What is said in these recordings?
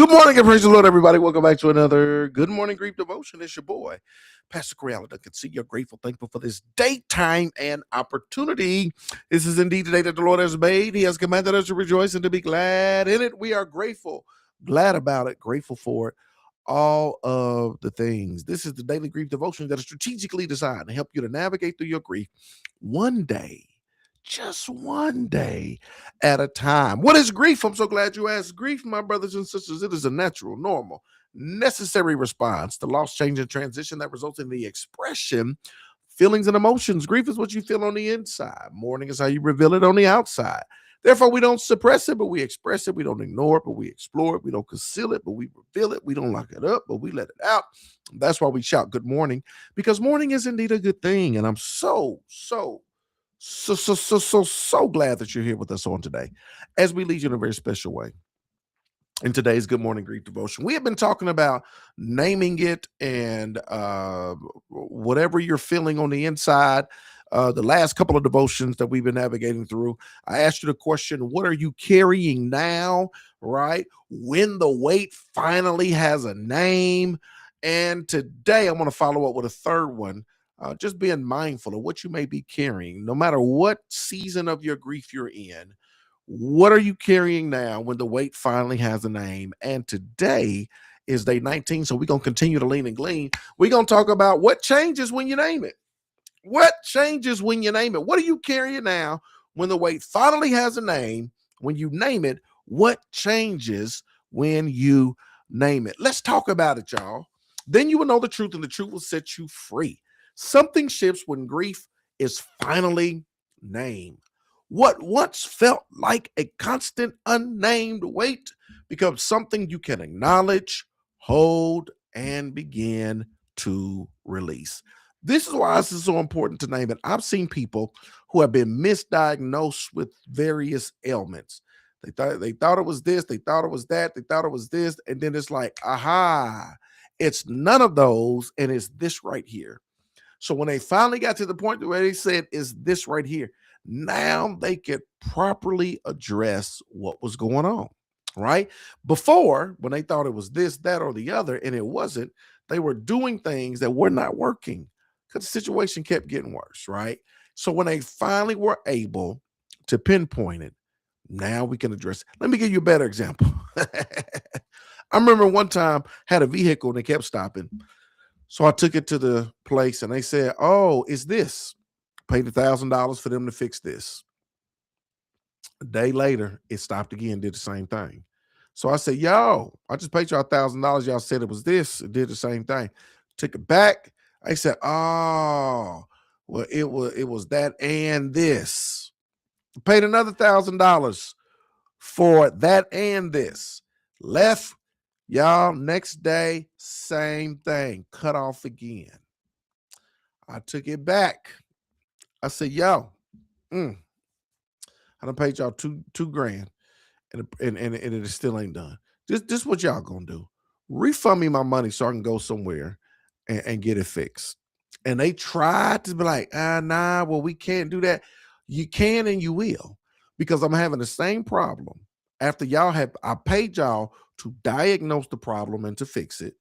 Good morning and praise the Lord, everybody. Welcome back to another Good Morning Grief Devotion. It's your boy, Pastor Corral Duncan. See, you're grateful, thankful for this daytime and opportunity. This is indeed the day that the Lord has made. He has commanded us to rejoice and to be glad in it. We are grateful, glad about it, grateful for it. All of the things. This is the daily grief devotion that is strategically designed to help you to navigate through your grief one day, just one day at a time. What is grief? I'm so glad you asked. Grief, my brothers and sisters, it is a natural, normal, necessary response to loss, change, and transition that results in the expression, feelings, and emotions. Grief is what you feel on the inside. Mourning is how you reveal it on the outside. Therefore, we don't suppress it, but we express it. We don't ignore it, but we explore it. We don't conceal it, but we reveal it. We don't lock it up, but we let it out. That's why we shout good morning, because morning is indeed a good thing. And I'm so glad that you're here with us on today as we lead you in a very special way. In today's Good Morning Grief Devotion, we have been talking about naming it and whatever you're feeling on the inside. The last couple of devotions that we've been navigating through, I asked you the question, what are you carrying now, right? When the weight finally has a name. And today I'm going to follow up with a third one. Just being mindful of what you may be carrying, no matter what season of your grief you're in. What are you carrying now when the weight finally has a name? And today is day 19, so we're going to continue to lean and glean. We're going to talk about what changes when you name it. What changes when you name it? What are you carrying now when the weight finally has a name? When you name it, what changes when you name it? Let's talk about it, y'all. Then you will know the truth, and the truth will set you free. Something shifts when grief is finally named. What once felt like a constant unnamed weight becomes something you can acknowledge, hold, and begin to release. This is why this is so important to name it. I've seen people who have been misdiagnosed with various ailments. They thought it was this, they thought it was that, they thought it was this, and then it's like, aha, it's none of those, and it's this right here. So when they finally got to the point where they said, is this right here? Now they could properly address what was going on, right? Before, when they thought it was this, that, or the other, and it wasn't, they were doing things that were not working because the situation kept getting worse, right? So when they finally were able to pinpoint it, now we can address it. Let me give you a better example. I remember one time had a vehicle and they kept stopping. So I took it to the place and they said, oh, it's this. Paid $1,000 for them to fix this. A day later, it stopped again, did the same thing. So I said, yo, I just paid y'all $1,000. Y'all said it was this. It did the same thing. Took it back. I said, oh, well, it was that and this. Paid another $1,000 for that and this. Left, y'all, next day, same thing. Cut off again. I took it back. I said, yo, I done paid y'all two grand and it still ain't done. This what y'all gonna do. Refund me my money so I can go somewhere and get it fixed. And they tried to be like, nah, well, we can't do that. You can and you will, because I'm having the same problem. After I paid y'all to diagnose the problem and to fix it.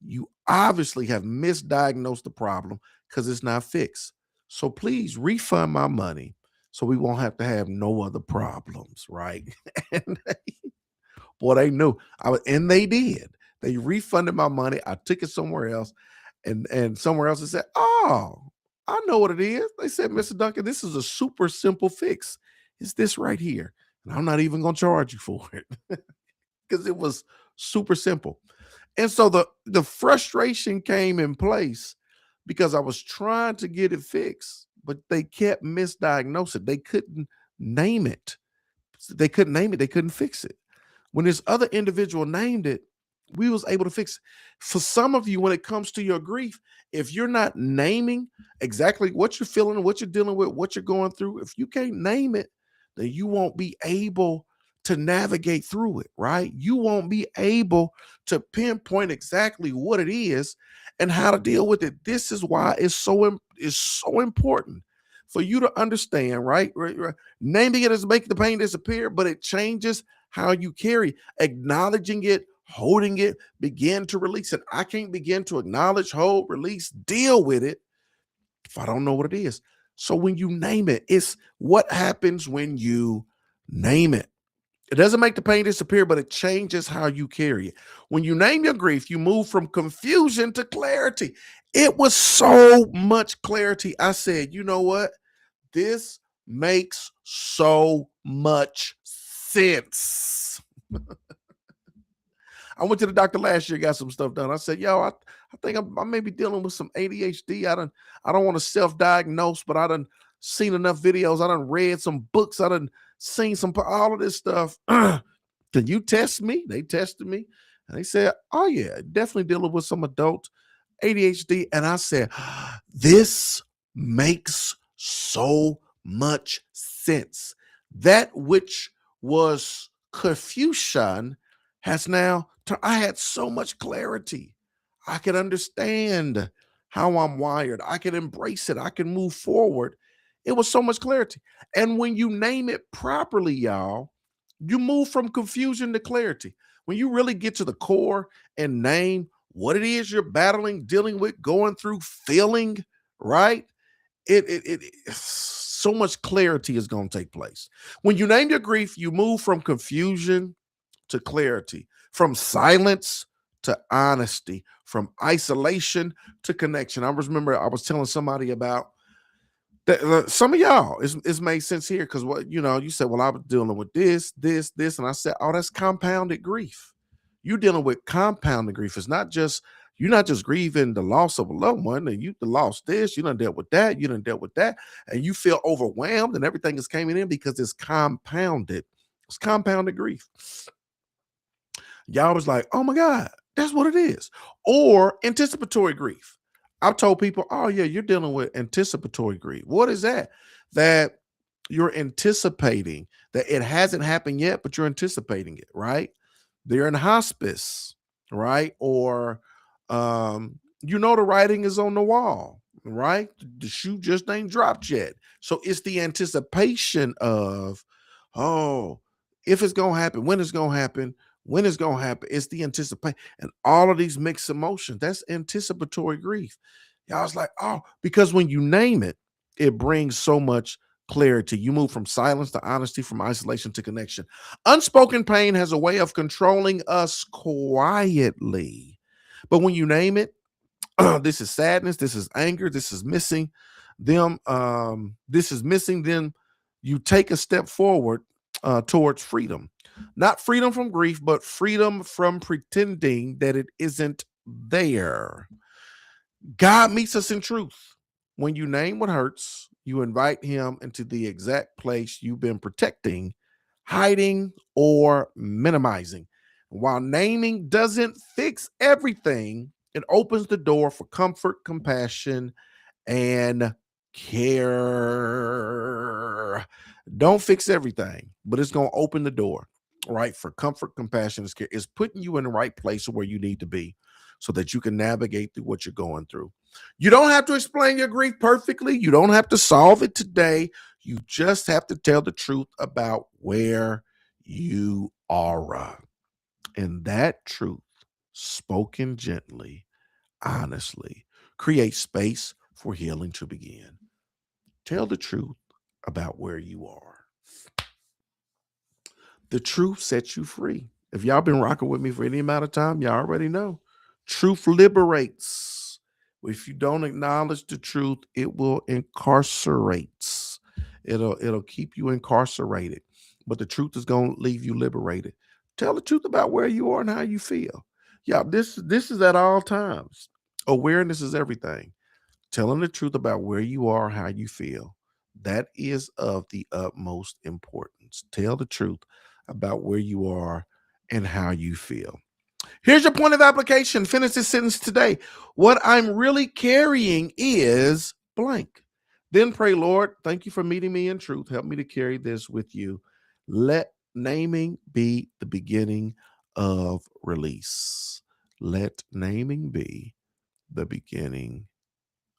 You obviously have misdiagnosed the problem because it's not fixed. So please refund my money so we won't have to have no other problems, right? And boy, they knew. And they did. They refunded my money. I took it somewhere else, and somewhere else they said, "Oh, I know what it is." They said, "Mr. Duncan, this is a super simple fix. It's this right here, and I'm not even gonna charge you for it because it was super simple." And so the frustration came in place because I was trying to get it fixed, but they kept misdiagnosing. They couldn't name it. They couldn't name it. They couldn't fix it. When this other individual named it, we was able to fix it. For some of you, when it comes to your grief, if you're not naming exactly what you're feeling, what you're dealing with, what you're going through, if you can't name it, then you won't be able to navigate through it, right? You won't be able to pinpoint exactly what it is and how to deal with it. This is why it's so important for you to understand, right? Naming it doesn't make the pain disappear, but it changes how you carry. Acknowledging it, holding it, begin to release it. I can't begin to acknowledge, hold, release, deal with it if I don't know what it is. So when you name it, it's what happens when you name it. It doesn't make the pain disappear, but it changes how you carry it. When you name your grief, you move from confusion to clarity. It was so much clarity. I said, you know what? This makes so much sense. I went to the doctor last year, got some stuff done. I said, yo, I think I may be dealing with some ADHD. I don't want to self-diagnose, but I done seen enough videos. I done read some books. I done seen all of this stuff. Can you test me? They tested me and they said, oh yeah, definitely dealing with some adult ADHD. And I said, this makes so much sense. That which was confusion has now, I had so much clarity. I could understand how I'm wired. I can embrace it. I can move forward. It was so much clarity. And when you name it properly, y'all, you move from confusion to clarity. When you really get to the core and name what it is you're battling, dealing with, going through, feeling, right? So much clarity is going to take place. When you name your grief, you move from confusion to clarity, from silence to honesty, from isolation to connection. I remember I was telling somebody about that. Some of y'all, it's made sense here because what you said, well, I was dealing with this, and I said, oh, that's compounded grief. You're dealing with compounded grief. It's not just you're not just grieving the loss of a loved one, and you lost this, you done dealt with that, and you feel overwhelmed, and everything is coming in because it's compounded. It's compounded grief. Y'all was like, oh my God, that's what it is. Or anticipatory grief. I've told people, oh yeah, you're dealing with anticipatory grief. What is that? That you're anticipating that it hasn't happened yet, but you're anticipating it, right? They're in hospice, right? Or the writing is on the wall, right? The shoe just ain't dropped yet. So it's the anticipation of, oh, if it's gonna happen, when it's gonna happen, it's the anticipation and all of these mixed emotions. That's anticipatory grief. Yeah, I was like, oh, because when you name it, it brings so much clarity. You move from silence to honesty, from isolation to connection. Unspoken pain has a way of controlling us quietly. But when you name it, this is sadness, this is anger, this is missing them, then you take a step forward towards freedom. Not freedom from grief, but freedom from pretending that it isn't there. God meets us in truth. When you name what hurts, you invite him into the exact place you've been protecting, hiding, or minimizing. While naming doesn't fix everything, it opens the door for comfort, compassion, and care. Don't fix everything, but it's going to open the door, right? For comfort, compassion, and care. It's putting you in the right place where you need to be so that you can navigate through what you're going through. You don't have to explain your grief perfectly. You don't have to solve it today. You just have to tell the truth about where you are. And that truth, spoken gently, honestly, creates space for healing to begin. Tell the truth about where you are. The truth sets you free. If y'all been rocking with me for any amount of time, y'all already know. Truth liberates. If you don't acknowledge the truth, it will incarcerate. It'll keep you incarcerated. But the truth is going to leave you liberated. Tell the truth about where you are and how you feel. Yeah, this is at all times. Awareness is everything. Telling the truth about where you are, how you feel. That is of the utmost importance. Tell the truth about where you are and how you feel. Here's your point of application. Finish this sentence today. What I'm really carrying is blank. Then pray, Lord, thank you for meeting me in truth. Help me to carry this with you. Let naming be the beginning of release. Let naming be the beginning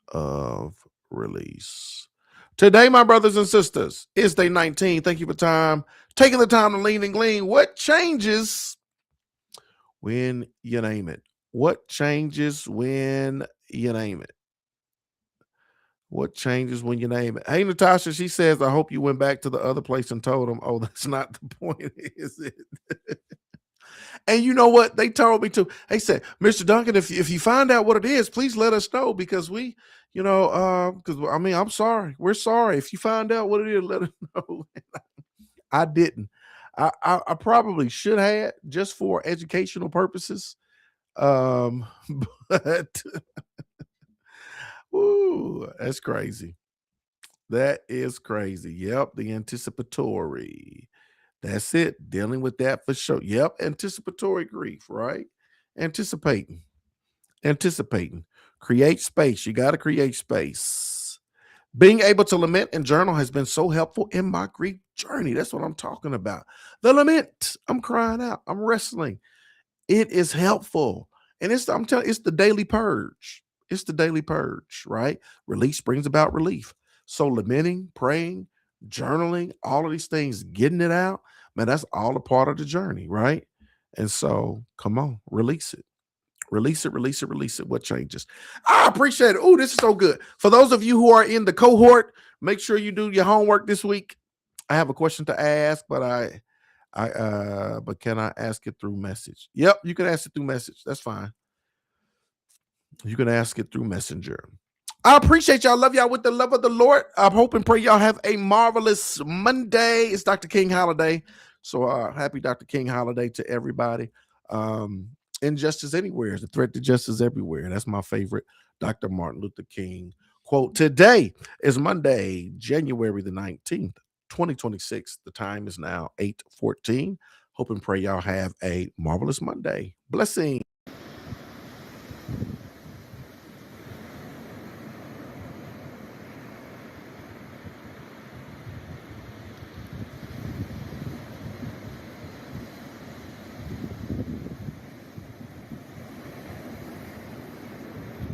of release. Today, my brothers and sisters, is day 19. Thank you for taking the time to lean and glean. What changes when you name it? What changes when you name it? What changes when you name it? Hey, Natasha, she says, I hope you went back to the other place and told them, oh, that's not the point, is it? And you know what? They told me to. They said, Mr. Duncan, if you find out what it is, please let us know because because I mean, I'm sorry. We're sorry. If you find out what it is, let us know. I didn't. I probably should have just for educational purposes. Um, but ooh, that's crazy. That is crazy. Yep, the anticipatory. That's it. Dealing with that for sure. Yep, anticipatory grief, right? Anticipating. Anticipating. Create space. You got to create space. Being able to lament and journal has been so helpful in my grief journey. That's what I'm talking about. The lament. I'm crying out. I'm wrestling. It is helpful. And I'm telling you, it's the daily purge. It's the daily purge, right? Release brings about relief. So lamenting, praying, journaling, all of these things, getting it out, man, that's all a part of the journey, right? And so come on, release it. Release it, release it, release it. What changes? I appreciate it. Oh, this is so good. For those of you who are in the cohort, make sure you do your homework this week. I have a question to ask, but can I ask it through message? Yep, you can ask it through message. That's fine. You can ask it through Messenger. I appreciate y'all. Love y'all with the love of the Lord. I hope and pray y'all have a marvelous Monday. It's Dr. King holiday. So happy Dr. King holiday to everybody. Injustice anywhere is a threat to justice everywhere. That's my favorite Dr. Martin Luther King quote. Today is Monday, January the 19th, 2026. The time is now 8:14. Hope and pray y'all have a marvelous Monday. Blessing.